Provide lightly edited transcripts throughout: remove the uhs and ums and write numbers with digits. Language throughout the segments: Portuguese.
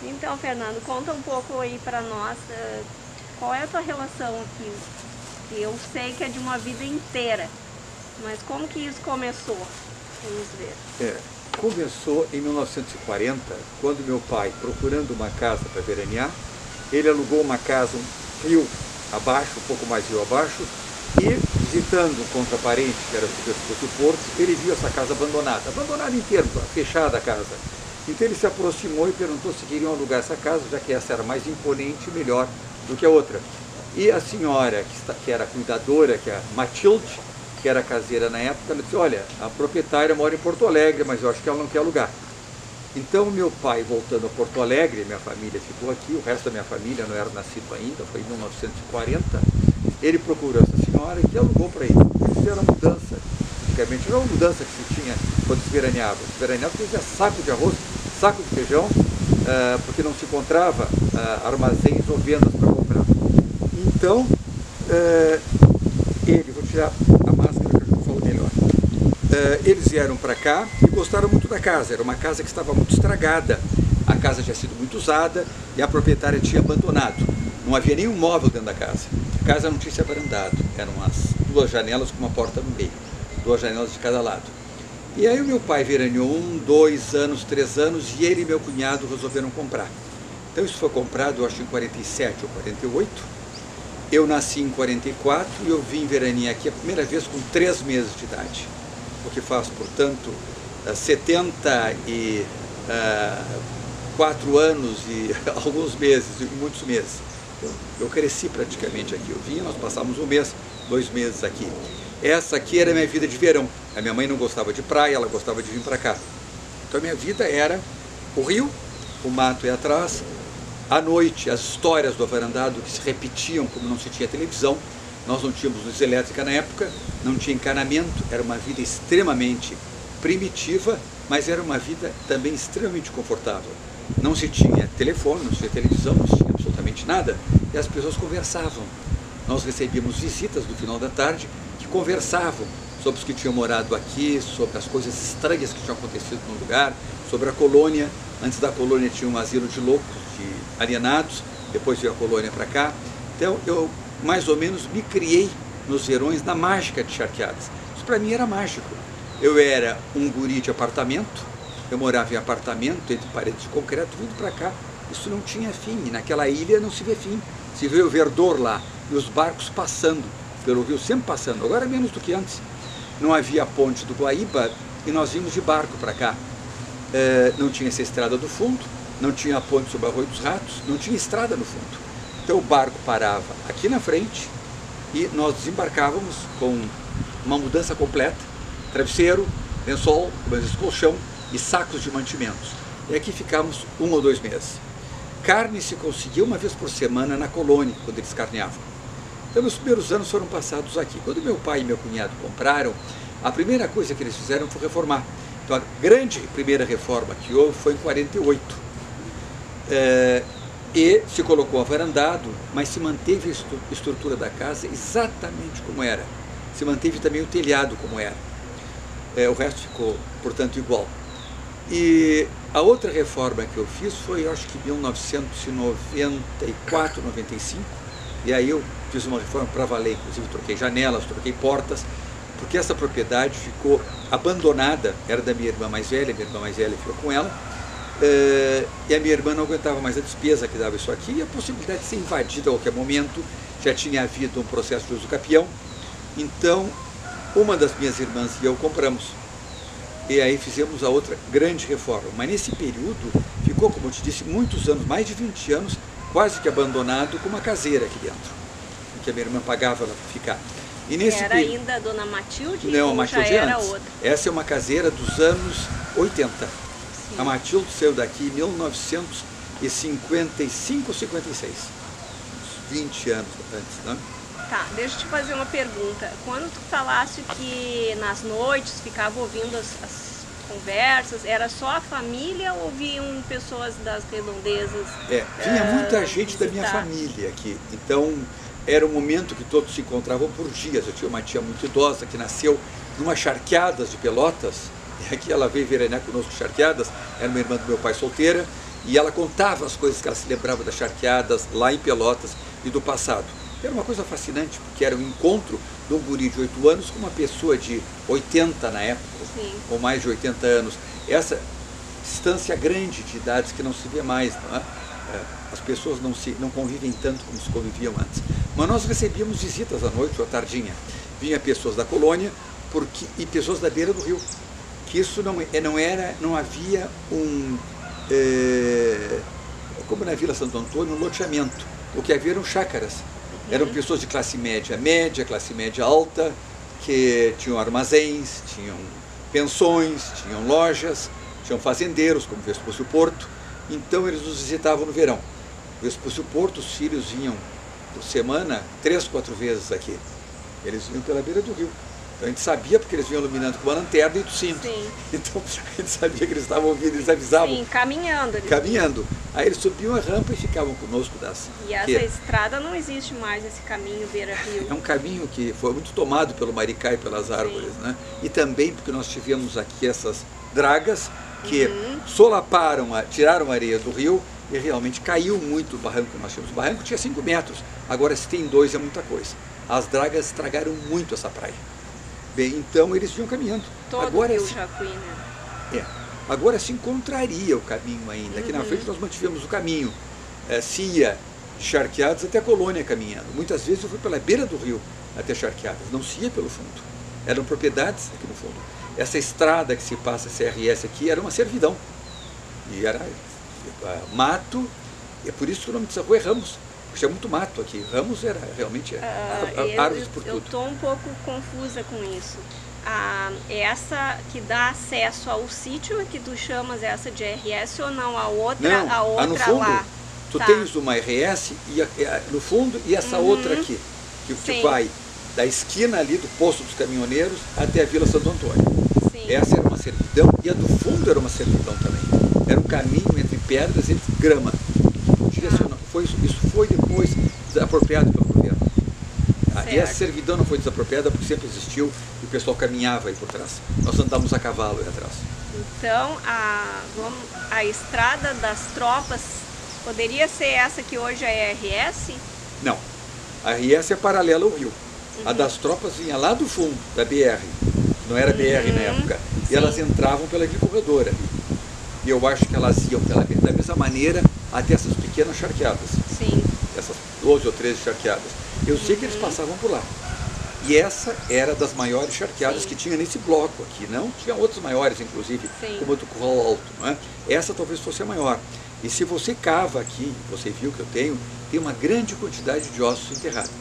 Então, Fernando, conta um pouco aí para nós, qual é a tua relação aqui? Eu sei que é de uma vida inteira, mas como que isso começou? Vamos ver. Começou em 1940, quando meu pai, procurando uma casa para veranear, ele alugou uma casa um rio abaixo, um pouco mais rio abaixo, e visitando um contraparente, que era o pescoço do Porto, ele viu essa casa abandonada inteira, fechada a casa. Então ele se aproximou e perguntou se queriam alugar essa casa, já que essa era mais imponente e melhor do que a outra. E a senhora, que era a cuidadora, que é a Matilde, que era caseira na época, ela disse, olha, a proprietária mora em Porto Alegre, mas eu acho que ela não quer alugar. Então meu pai, voltando a Porto Alegre, minha família ficou aqui, o resto da minha família não era nascido ainda, foi em 1940, ele procurou essa senhora e alugou para ele. Eles fizeram a mudança, antigamente não era uma mudança que se tinha quando se veraneava. Se veraneava porque tinha saco de arroz, saco de feijão, porque não se encontrava armazéns ou vendas para comprar. Então, vou tirar a máscara que eu falo melhor. Eles vieram para cá e gostaram muito da casa. Era uma casa que estava muito estragada. A casa tinha sido muito usada e a proprietária tinha abandonado. Não havia nenhum móvel dentro da casa. A casa não tinha se abrandado. Eram as duas janelas com uma porta no meio. Duas janelas de cada lado. E aí o meu pai veraneou 1, 2 anos, 3 anos e ele e meu cunhado resolveram comprar. Então isso foi comprado, eu acho, em 47 ou 48. Eu nasci em 44 e eu vim veranear aqui a primeira vez com 3 meses de idade. O que faz, portanto, 74 anos e alguns meses, e muitos meses. Eu cresci praticamente aqui. Eu vim, nós passamos 1 mês, 2 meses aqui. Essa aqui era a minha vida de verão. A minha mãe não gostava de praia, ela gostava de vir para cá. Então a minha vida era o rio, o mato e atrás, à noite, as histórias do avarandado que se repetiam como não se tinha televisão. Nós não tínhamos luz elétrica na época, não tinha encanamento, era uma vida extremamente primitiva, mas era uma vida também extremamente confortável. Não se tinha telefone, não se tinha televisão, não se tinha absolutamente nada, e as pessoas conversavam. Nós recebíamos visitas no final da tarde que conversavam sobre os que tinham morado aqui, sobre as coisas estranhas que tinham acontecido no lugar, sobre a colônia. Antes da colônia tinha um asilo de loucos, de alienados, depois veio a colônia para cá. Então eu mais ou menos me criei nos verões na mágica de Charqueadas. Isso para mim era mágico. Eu era um guri de apartamento, eu morava em apartamento entre paredes de concreto, vindo para cá. Isso não tinha fim, e naquela ilha não se vê fim. Se vê o verdor lá e os barcos passando pelo rio, sempre passando, agora menos do que antes. Não havia a ponte do Guaíba e nós vimos de barco para cá. Não tinha essa estrada do fundo, não tinha a ponte sobre o Arroio dos Ratos, não tinha estrada no fundo. Então o barco parava aqui na frente e nós desembarcávamos com uma mudança completa, travesseiro, lençol, colchão e sacos de mantimentos. E aqui ficamos 1 ou 2 meses. Carne se conseguia uma vez por semana na colônia, quando eles carneavam. Então meus primeiros anos foram passados aqui. Quando meu pai e meu cunhado compraram, a primeira coisa que eles fizeram foi reformar. Então a grande primeira reforma que houve foi em 48. E se colocou avarandado, mas se manteve a estrutura da casa exatamente como era. Se manteve também o telhado como era. O resto ficou, portanto, igual. E a outra reforma que eu fiz foi, eu acho que em 1994, 95, e aí eu fiz uma reforma para valer, inclusive troquei janelas, troquei portas, porque essa propriedade ficou abandonada, era da minha irmã mais velha ficou com ela, e a minha irmã não aguentava mais a despesa que dava isso aqui, e a possibilidade de ser invadida a qualquer momento, já tinha havido um processo de uso capião. Então, uma das minhas irmãs e eu compramos, e aí fizemos a outra grande reforma. Mas nesse período, ficou, como eu te disse, muitos anos, mais de 20 anos, quase que abandonado, com uma caseira aqui dentro, que a minha irmã pagava ela para ficar. E nesse era ainda a dona Matilde? Não, a Matilde já era antes. Outra? Essa é uma caseira dos anos 80. Sim. A Matilde saiu daqui em 1955 ou 56. Uns 20 anos antes, né? Tá, deixa eu te fazer uma pergunta. Quando tu falaste que nas noites ficava ouvindo as conversas, era só a família ou vinham pessoas das redondezas? Vinha muita gente da minha família aqui. Então, era um momento que todos se encontravam por dias. Eu tinha uma tia muito idosa que nasceu numa Charqueadas de Pelotas. E aqui ela veio veranear conosco Charqueadas. Era uma irmã do meu pai solteira. E ela contava as coisas que ela se lembrava das charqueadas lá em Pelotas e do passado. Era uma coisa fascinante, porque era um encontro de um guri de 8 anos com uma pessoa de 80 na época, Sim. ou mais de 80 anos. Essa distância grande de idades que não se vê mais, não é? As pessoas não convivem tanto como se conviviam antes. Mas nós recebíamos visitas à noite ou à tardinha. Vinha pessoas da colônia e pessoas da beira do rio. Que isso não havia como na Vila Santo Antônio, um loteamento. O que havia eram chácaras. Eram pessoas de classe média alta, que tinham armazéns, tinham pensões, tinham lojas, tinham fazendeiros, como o Vespúcio Porto. Então eles nos visitavam no verão. O Vespúcio Porto, os filhos vinham por semana 3, 4 vezes aqui. Eles vinham pela beira do rio. Então a gente sabia porque eles vinham iluminando com uma lanterna e tossindo. Então a gente sabia que eles estavam ouvindo, eles avisavam. Sim, caminhando. Caminhando. Aí eles subiam a rampa e ficavam conosco E essa estrada não existe mais, esse caminho beira-rio. É um caminho que foi muito tomado pelo maricá e pelas árvores, né? E também porque nós tivemos aqui essas dragas que solaparam, tiraram a areia do rio e realmente caiu muito o barranco que nós tínhamos. O barranco tinha 5 metros, agora se tem 2 é muita coisa. As dragas estragaram muito essa praia. Bem, então eles vinham caminhando. Todo agora, o Rio Jacuí, né? Agora se encontraria o caminho ainda. Aqui na frente nós mantivemos o caminho. Se ia de Charqueadas até a colônia caminhando. Muitas vezes eu fui pela beira do rio até Charqueadas, não se ia pelo fundo. Eram propriedades aqui no fundo. Essa estrada que se passa, CRS aqui, era uma servidão. E era mato, e é por isso que o nome dessa rua é Ramos. Porque tinha muito mato aqui. Ramos era realmente árvores por tudo. Eu estou um pouco confusa com isso. Essa que dá acesso ao sítio que tu chamas essa de RS ou não? A outra, não, no fundo, lá. Tu tens uma RS no fundo e essa outra aqui, que vai da esquina ali do posto dos caminhoneiros até a Vila Santo Antônio. Sim. Essa era uma servidão e a do fundo era uma servidão também. Era um caminho entre pedras, entre grama. Isso foi depois desapropriado pelo governo. E essa servidão não foi desapropriada porque sempre existiu e o pessoal caminhava aí por trás. Nós andávamos a cavalo aí atrás. Então, a estrada das tropas poderia ser essa que hoje é a RS? Não. A RS é paralela ao rio. A das tropas vinha lá do fundo, da BR. Não era BR na época. E elas entravam pela via corredora. E eu acho que elas iam da mesma maneira até essas pequenas charqueadas. Sim. Essas 12 ou 13 charqueadas. Eu sei que eles passavam por lá. E essa era das maiores charqueadas que tinha nesse bloco aqui. Não tinha outras maiores, inclusive, como a do Curral Alto. Não é? Essa talvez fosse a maior. E se você cava aqui, você viu que eu tenho, tem uma grande quantidade de ossos enterrados.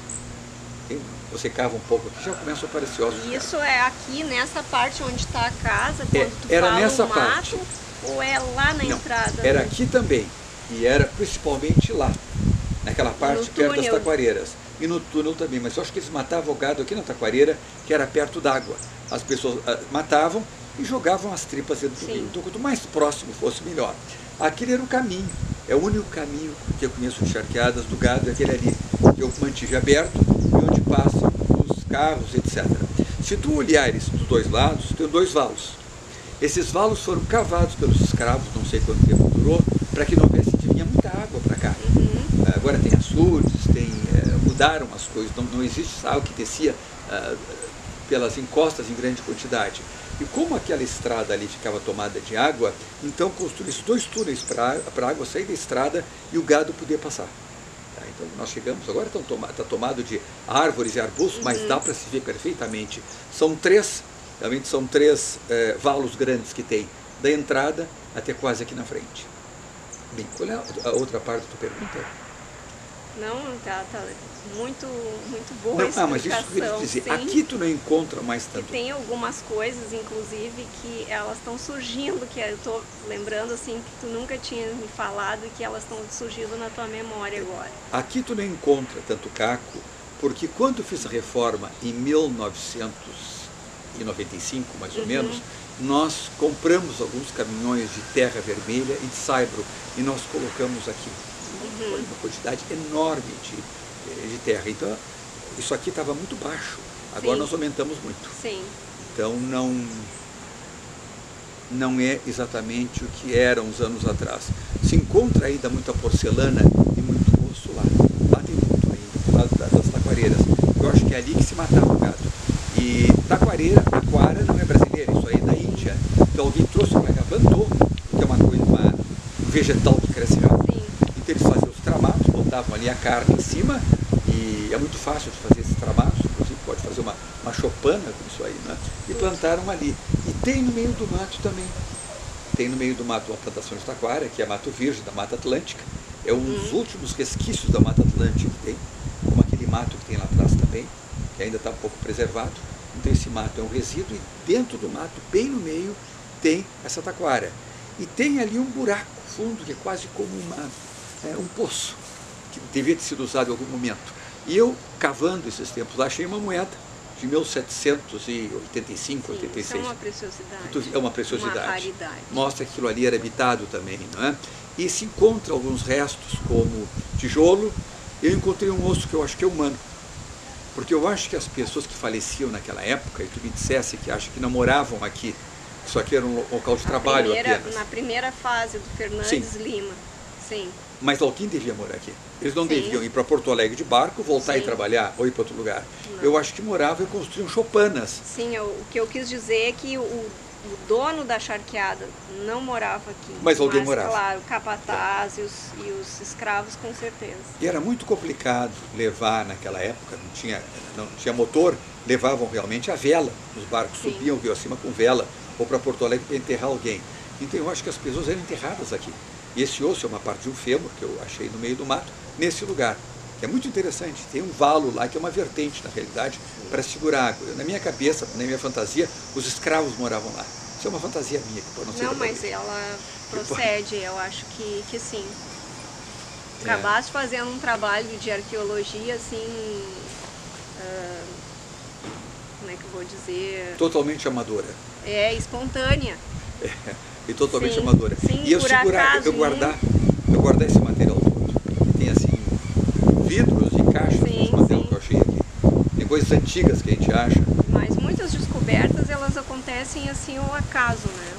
Você cava um pouco aqui, já começam a aparecer ossos. Isso é aqui nessa parte onde está a casa, quando tu era fala nessa o mato, parte. ou é lá na entrada? Era aqui também. E era principalmente lá, naquela parte perto das taquareiras. E no túnel também, mas eu acho que eles matavam o gado aqui na taquareira, que era perto d'água. As pessoas matavam e jogavam as tripas dentro do rio. Então, quanto mais próximo fosse, melhor. Aquele era o caminho, é o único caminho que eu conheço de charqueadas do gado, é aquele ali, que eu mantive aberto, e onde passam os carros, etc. Se tu olhares dos dois lados, tem 2 valos. Esses valos foram cavados pelos escravos, não sei quanto tempo durou, para que não houvesse que vinha muita água para cá. Agora tem açudes, mudaram as coisas, não existe essa água que descia pelas encostas em grande quantidade. E como aquela estrada ali ficava tomada de água, então construíram 2 túneis para a água sair da estrada e o gado poder passar. Então nós chegamos, agora está tomado de árvores e arbustos, mas dá para se ver perfeitamente. Realmente são 3 valos grandes que tem, da entrada até quase aqui na frente. Bem, qual é a outra parte da tua pergunta? Não, tá muito boa a explicação. Mas isso que eu queria dizer, aqui tu não encontra mais tanto. E tem algumas coisas, inclusive, que elas estão surgindo, que eu estou lembrando assim, que tu nunca tinha me falado e que elas estão surgindo na tua memória agora. Aqui tu não encontra tanto caco, porque quando eu fiz a reforma em 1995, mais ou menos, nós compramos alguns caminhões de terra vermelha e de saibro e nós colocamos aqui. Foi uma quantidade enorme de terra. Então, isso aqui estava muito baixo. Agora nós aumentamos muito. Sim. Então, não é exatamente o que era uns anos atrás. Se encontra ainda muita porcelana e muito osso lá. Lá tem muito ainda, do lado das taquareiras. Eu acho que é ali que se matava o gado. E taquareira, taquara não é brasileira, isso aí é da Índia. Então alguém trouxe para cá, plantou, que é uma coisa, um vegetal que cresce rápido. Sim. Então eles faziam os tramados, botavam ali a carne em cima, e é muito fácil de fazer esses tramados, inclusive pode fazer uma chopana com isso aí, né? E plantaram ali. E tem no meio do mato também. Tem no meio do mato uma plantação de taquara, que é mato virgem da Mata Atlântica. É um dos últimos resquícios da Mata Atlântica que tem, como aquele mato que tem lá atrás também, que ainda está um pouco preservado. Então esse mato é um resíduo e dentro do mato, bem no meio, tem essa taquara. E tem ali um buraco fundo, que é quase como um poço, que devia ter sido usado em algum momento. E eu, cavando esses tempos lá, achei uma moeda de 1785, 86. Isso é uma preciosidade. É uma preciosidade. Uma raridade. Mostra que aquilo ali era habitado também, não é? E se encontra alguns restos, como tijolo. Eu encontrei um osso que eu acho que é humano. Porque eu acho que as pessoas que faleciam naquela época, e tu me dissesse que acha que não moravam aqui, que isso aqui era um local de trabalho apenas. Na primeira fase do Fernandes Lima, sim. Mas alguém devia morar aqui. Eles não Sim. deviam ir para Porto Alegre de barco, voltar Sim. e trabalhar, ou ir para outro lugar. Não. Eu acho que moravam e construíam chopanas. Sim, o que eu quis dizer é que o dono da charqueada não morava aqui. Mas alguém morava. Claro, o capataz e os escravos, com certeza. E era muito complicado levar naquela época, não tinha motor, levavam realmente a vela. Os barcos Sim. subiam o rio acima com vela, ou para Porto Alegre para enterrar alguém. Então eu acho que as pessoas eram enterradas aqui. E esse osso é uma parte de um fêmur que eu achei no meio do mato, nesse lugar. Que é muito interessante. Tem um valo lá, que é uma vertente, na realidade, para segurar água. Na minha cabeça, na minha fantasia, os escravos moravam lá. Isso é uma fantasia minha, que pode não ser Não, mas verdadeira. ela procede, eu acho que sim. Acabaste fazendo um trabalho de arqueologia, assim, como é que eu vou dizer? Totalmente amadora. Espontânea. E totalmente Sim, amadora. sim, E eu por segurar, acaso, eu guardar esse material todo. Tem assim, vidros e caixas desse material que eu achei aqui. Tem coisas antigas que a gente acha. Mas muitas descobertas, elas acontecem assim ao acaso, né?